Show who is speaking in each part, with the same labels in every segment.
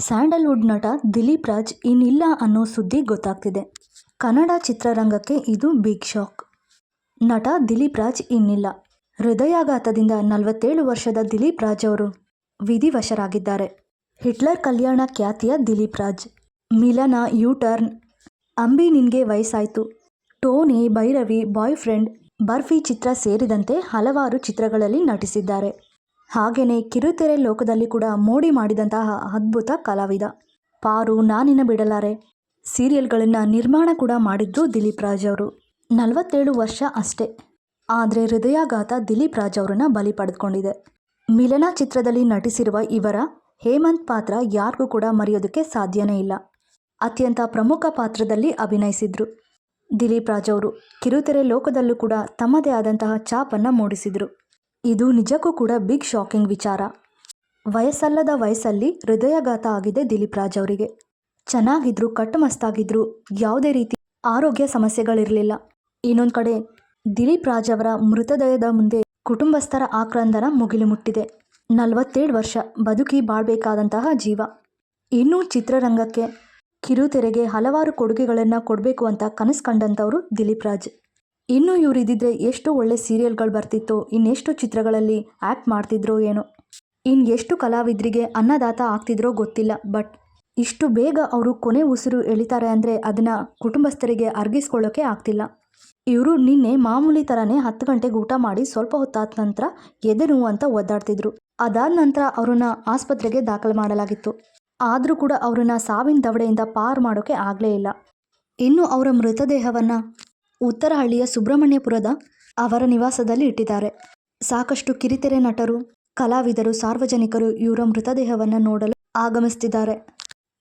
Speaker 1: Sandalwood ನಟ ದಿಲೀಪ್ ರಾಜ್ ಇನ್ನಿಲ್ಲ ಅನ್ನೋ ಸುದ್ದಿ ಗೊತ್ತಾಗ್ತಿದೆ. ಕನ್ನಡ ಚಿತ್ರರಂಗಕ್ಕೆ ಇದು ಬಿಗ್ ಶಾಕ್. ನಟ ದಿಲೀಪ್ ರಾಜ್ ಇನ್ನಿಲ್ಲ. ಹೃದಯಾಘಾತದಿಂದ 47 ವರ್ಷದ ದಿಲೀಪ್ ರಾಜ್ ಅವರು ವಿಧಿವಶರಾಗಿದ್ದಾರೆ. ಹಿಟ್ಲರ್ ಕಲ್ಯಾಣ ಖ್ಯಾತಿಯ ದಿಲೀಪ್ ರಾಜ್. ಮಿಲನ, ಯು-ಟರ್ನ್, ಅಂಬಿ ನಿನ್ಗೆ ವಯಸ್ಸಾಯ್ತು, Tony, Bhairavi, boy friend, barfi ಚಿತ್ರ ಸೇರಿದಂತೆ ಹಲವಾರು ಚಿತ್ರಗಳಲ್ಲಿ ನಟಿಸಿದ್ದಾರೆ. ಹಾಗೆಯೇ ಕಿರುತೆರೆ ಲೋಕದಲ್ಲಿ ಕೂಡ ಮೋಡಿ ಮಾಡಿದಂತಹ ಅದ್ಭುತ ಕಲಾವಿದ. ಪಾರು, ನಾನಿನ್ನ ಬಿಡಲಾರೆ ಸೀರಿಯಲ್ಗಳನ್ನು ನಿರ್ಮಾಣ ಕೂಡ ಮಾಡಿದ್ರು ದಿಲೀಪ್ ರಾಜ್ ಅವರು. 47 ವರ್ಷ ಅಷ್ಟೇ. ಆದರೆ ಹೃದಯಾಘಾತ ದಿಲೀಪ್ ರಾಜ್ ಅವರನ್ನ ಬಲಿ ಪಡೆದುಕೊಂಡಿದೆ. ಮಿಲನ ಚಿತ್ರದಲ್ಲಿ ನಟಿಸಿರುವ ಇವರ ಹೇಮಂತ್ ಪಾತ್ರ ಯಾರಿಗೂ ಕೂಡ ಮರೆಯೋದಕ್ಕೆ ಸಾಧ್ಯನೇ ಇಲ್ಲ. ಅತ್ಯಂತ ಪ್ರಮುಖ ಪಾತ್ರದಲ್ಲಿ ಅಭಿನಯಿಸಿದ್ರು ದಿಲೀಪ್ ರಾಜ್ ಅವರು. ಕಿರುತೆರೆ ಲೋಕದಲ್ಲೂ ಕೂಡ ತಮ್ಮದೇ ಆದಂತಹ ಛಾಪನ್ನು ಮೂಡಿಸಿದ್ರು. ಇದು ನಿಜಕ್ಕೂ ಕೂಡ ಬಿಗ್ ಶಾಕಿಂಗ್ ವಿಚಾರ. ವಯಸ್ಸಲ್ಲದ ವಯಸ್ಸಲ್ಲಿ ಹೃದಯಾಘಾತ ಆಗಿದೆ ದಿಲೀಪ್ ರಾಜ್ ಅವರಿಗೆ. ಚೆನ್ನಾಗಿದ್ರು, ಕಟ್ಟುಮಸ್ತಾಗಿದ್ರು, ಯಾವುದೇ ರೀತಿ ಆರೋಗ್ಯ ಸಮಸ್ಯೆಗಳಿರಲಿಲ್ಲ. ಇನ್ನೊಂದು ಕಡೆ ದಿಲೀಪ್ ರಾಜ್ ಅವರ ಮೃತದೇಹದ ಮುಂದೆ ಕುಟುಂಬಸ್ಥರ ಆಕ್ರಂದನ ಮುಗಿಲು ಮುಟ್ಟಿದೆ. 47 ವರ್ಷ ಬದುಕಿ ಬಾಳ್ಬೇಕಾದಂತಹ ಜೀವ. ಇನ್ನೂ ಚಿತ್ರರಂಗಕ್ಕೆ, ಕಿರುತೆರೆಗೆ ಹಲವಾರು ಕೊಡುಗೆಗಳನ್ನು ಕೊಡಬೇಕು ಅಂತ ಕನಸು ಕಂಡಂಥವರು ದಿಲೀಪ್ ರಾಜ್. ಇನ್ನೂ ಇವರು ಇದ್ದಿದ್ರೆ ಎಷ್ಟು ಒಳ್ಳೆ ಸೀರಿಯಲ್ಗಳು ಬರ್ತಿತ್ತೋ, ಇನ್ನೆಷ್ಟು ಚಿತ್ರಗಳಲ್ಲಿ ಆ್ಯಕ್ಟ್ ಮಾಡ್ತಿದ್ರೋ ಏನೋ, ಎಷ್ಟು ಕಲಾವಿದರಿಗೆ ಅನ್ನದಾತ ಆಗ್ತಿದ್ರೋ ಗೊತ್ತಿಲ್ಲ. ಬಟ್ ಇಷ್ಟು ಬೇಗ ಅವರು ಕೊನೆ ಉಸಿರು ಎಳಿತಾರೆ ಅಂದರೆ ಅದನ್ನು ಕುಟುಂಬಸ್ಥರಿಗೆ ಅರ್ಗಿಸ್ಕೊಳ್ಳೋಕೆ ಆಗ್ತಿಲ್ಲ. ಇವರು ನಿನ್ನೆ ಮಾಮೂಲಿ ಥರನೇ 10 ಗಂಟೆಗೆ ಊಟ ಮಾಡಿ ಸ್ವಲ್ಪ ಹೊತ್ತಾದ ನಂತರ ಎದೆ ನೋವು ಅಂತ ಒದ್ದಾಡ್ತಿದ್ರು. ಅದಾದ ನಂತರ ಅವರನ್ನು ಆಸ್ಪತ್ರೆಗೆ ದಾಖಲು ಮಾಡಲಾಗಿತ್ತು. ಆದರೂ ಕೂಡ ಅವರನ್ನು ಸಾವಿನ ದವಡೆಯಿಂದ ಪಾರು ಮಾಡೋಕ್ಕೆ ಆಗಲೇ ಇಲ್ಲ. ಇನ್ನು ಅವರ ಮೃತದೇಹವನ್ನು ಉತ್ತರಹಳ್ಳಿಯ ಸುಬ್ರಹ್ಮಣ್ಯಪುರದ ಅವರ ನಿವಾಸದಲ್ಲಿ ಇಟ್ಟಿದ್ದಾರೆ. ಸಾಕಷ್ಟು ಕಿರುತೆರೆ ನಟರು, ಕಲಾವಿದರು, ಸಾರ್ವಜನಿಕರು ಇವರ ಮೃತದೇಹವನ್ನು ನೋಡಲು ಆಗಮಿಸ್ತಿದ್ದಾರೆ.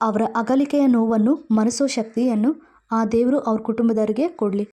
Speaker 1: ಅವರ ಅಗಲಿಕೆಯ ನೋವನ್ನು ಮರೆಸೋ ಶಕ್ತಿಯನ್ನು ಆ ದೇವರು ಅವ್ರ ಕುಟುಂಬದವರಿಗೆ ಕೊಡಲಿ.